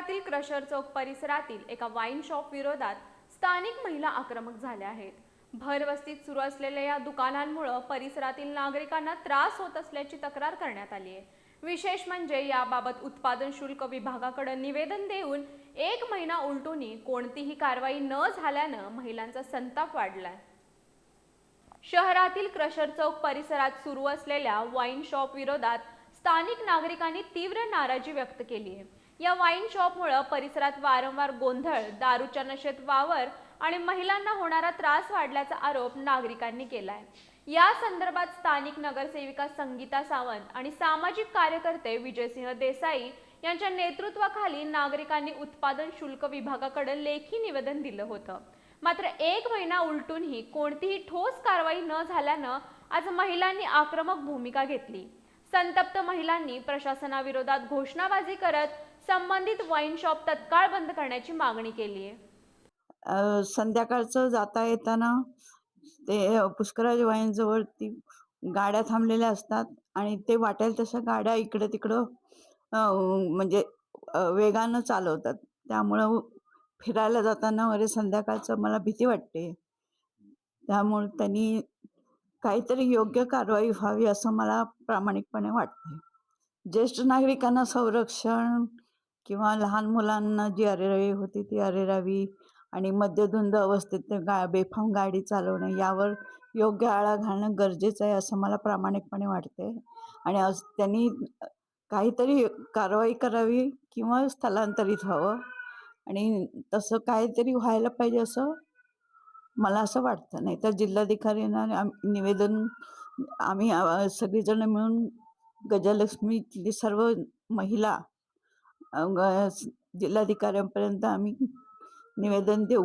शहरातील क्रशर चौक परिसरातील एका वाईन शॉप विरोधात स्थानिक महिला आक्रमक झाल्या आहेत। भरवस्तीत सुरू असलेल्या या दुकानांमुळे परिसरातील नागरिकांना त्रास होत असल्याची तक्रार करण्यात आली आहे। विशेष म्हणजे याबाबत उत्पादन शुल्क विभागाकडे निवेदन देऊन 1 महिना उलटूनही कोणतीही कारवाई न झाल्याने महिलांचा संताप वाढलाय। शहरातील क्रशर चौक परिसरात सुरू असलेल्या वाईन शॉप विरोधात स्थानिक नागरिकांनी तीव्र नाराजी व्यक्त केली आहे। या वाईन शॉपमुळे परिसरात वारंवार गोंधळ, दारूच्या नशेत वावर आणि महिलांना होणारा त्रास वाढल्याचा आरोप नागरिकांनी केला आहे। या संदर्भात स्थानिक नगरसेविका संगीता सावंत आणि सामाजिक कार्यकर्ते विजयसिंह देसाई यांच्या नेतृत्वाखाली नागरिकांनी उत्पादन शुल्क विभागाकडे लेखी निवेदन दिलं होतं। मात्र 1 महिना उलटूनही कोणतीही ठोस कारवाई न झाल्यानं आज महिलांनी आक्रमक भूमिका घेतली। संतप्त महिलांनी प्रशासनाविरोधात घोषणाबाजी करत संबंधित वाईन शॉप तत्काळ बंद करण्याची मागणी केली आहे। संध्याकाळचं जाता येताना ते पुष्कराज वाईन जवळ ती गाड्या थांबलेल्या असतात आणि ते वाटेल तशा गाड्या इकडे तिकडं म्हणजे वेगानं चालवतात। त्यामुळं फिरायला जाताना वगैरे संध्याकाळचं मला भीती वाटते। त्यामुळे त्यांनी काहीतरी योग्य कारवाई व्हावी असं मला प्रामाणिकपणे वाटते। ज्येष्ठ नागरिकांना संरक्षण किंवा लहान मुलांना जी अरेरावी होती ती अरेरावी आणि मद्यधुंद अवस्थेत बेफाम गाडी चालवणे यावर योग्य आळा घालणं गरजेचं आहे असं मला प्रामाणिकपणे वाटते। आणि त्यांनी काहीतरी कारवाई करावी किंवा स्थलांतरित व्हावं आणि तसं काहीतरी व्हायला पाहिजे असं मला असं वाटतं। नाही तर जिल्हाधिकाऱ्यांना निवेदन आम्ही सगळीजण मिळून गजलक्ष्मीतली सर्व महिला जिल्हाधिकाऱ्यांपर्यंत आम्ही निवेदन देऊ।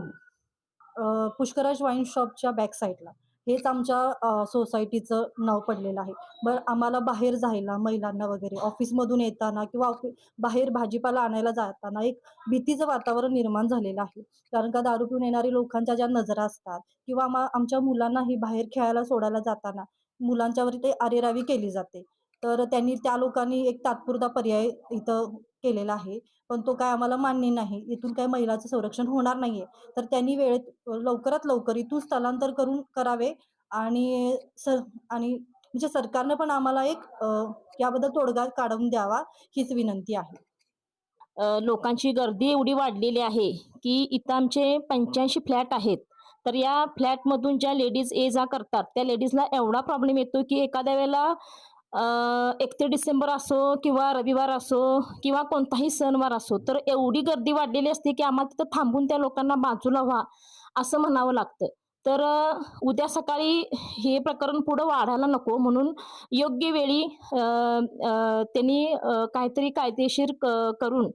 पुष्कराज वाईन शॉपच्या बॅक साईडला हेच आमच्या सोसायटीचं नाव पडलेलं आहे। बरं, आम्हाला बाहेर जायला महिलांना वगैरे ऑफिसमधून येताना किंवा बाहेर भाजीपाला आणायला जाताना एक भीतीचं वातावरण निर्माण झालेलं आहे। कारण का दारू पिऊन येणारी लोकांच्या ज्या नजरा असतात किंवा आमच्या मुलांनाही बाहेर खेळायला सोडायला जाताना मुलांच्यावर ते अरेरावी केली जाते। तर त्या लोकांनी एक तात्पुरता पर्याय इथं केलेला आहे, पण तो काय आम्हाला मान्य नाही। इथून काय महिलांचं संरक्षण होणार नाहीये, तर त्यांनी वेळेत लवकरात लवकर इथून स्थलांतर करावे आणि म्हणजे सरकारनं पण आम्हाला एक याबद्दल तोडगा काढून द्यावा हीच विनंती आहे। लोकांची गर्दी एवढी वाढलेली आहे की इथं आमचे 85 फ्लॅट आहेत। तर या फ्लॅटमधून ज्या लेडीज ये जा करतात त्या लेडीजला एवढा प्रॉब्लेम येतो की एखाद्या वेळेला 31 डिसेंबर असो किंवा रविवार असो किंवा कोणताही सणवार असो तर एवढी गर्दी वाढलेली असते की आम्हाला तिथं थांबून त्या लोकांना बाजूला व्हा असं म्हणावं लागतं। तर उद्या सकाळी हे प्रकरण पुढं वाढायला नको म्हणून योग्य वेळी त्यांनी काहीतरी कायदेशीर करून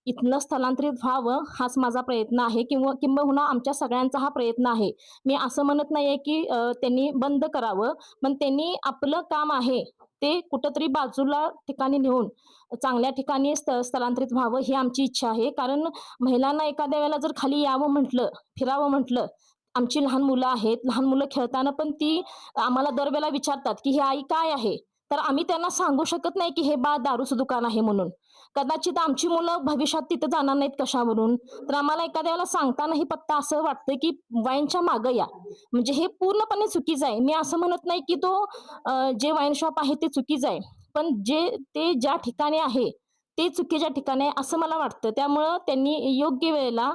इथनं स्थलांतरित व्हावं हाच माझा प्रयत्न आहे किंबहुना आमच्या सगळ्यांचा हा प्रयत्न आहे। मी असं म्हणत नाहीये की त्यांनी बंद करावं, पण त्यांनी आपलं काम आहे ते कुठंतरी बाजूला ठिकाणी नेऊन चांगल्या ठिकाणी स्थलांतरित व्हावं ही आमची इच्छा आहे। कारण महिलांना एखाद्या वेळेला जर खाली यावं म्हटलं, फिरावं म्हटलं, आमची लहान मुलं आहेत, लहान मुलं खेळताना पण ती आम्हाला दरवेळेला विचारतात की हे आई काय आहे, तर आम्ही त्यांना सांगू शकत नाही की हे बा दारूचं दुकान आहे म्हणून। कदाचित आमची मुलं भविष्यात तिथं जाणार नाहीत कशावरून, तर आम्हाला एखाद्या वेळेला सांगतानाही पत्ता असं वाटतं की वाईनच्या मागं या, म्हणजे हे पूर्णपणे चुकीचं आहे। मी असं म्हणत नाही की तो जे वाईन शॉप आहे ते चुकीचं आहे, पण ते ज्या ठिकाणी आहे ते चुकीच्या ठिकाणी आहे असं मला वाटतं। त्यामुळं त्यांनी योग्य वेळेला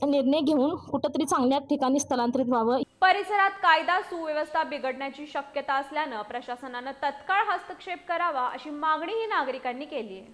निर्णय घेऊन कुठंतरी चांगल्या ठिकाणी स्थलांतरित व्हावं। परिसरात कायदा सुव्यवस्था बिघडण्याची शक्यता असल्यानं प्रशासनानं तत्काळ हस्तक्षेप करावा अशी मागणीही नागरिकांनी केली आहे।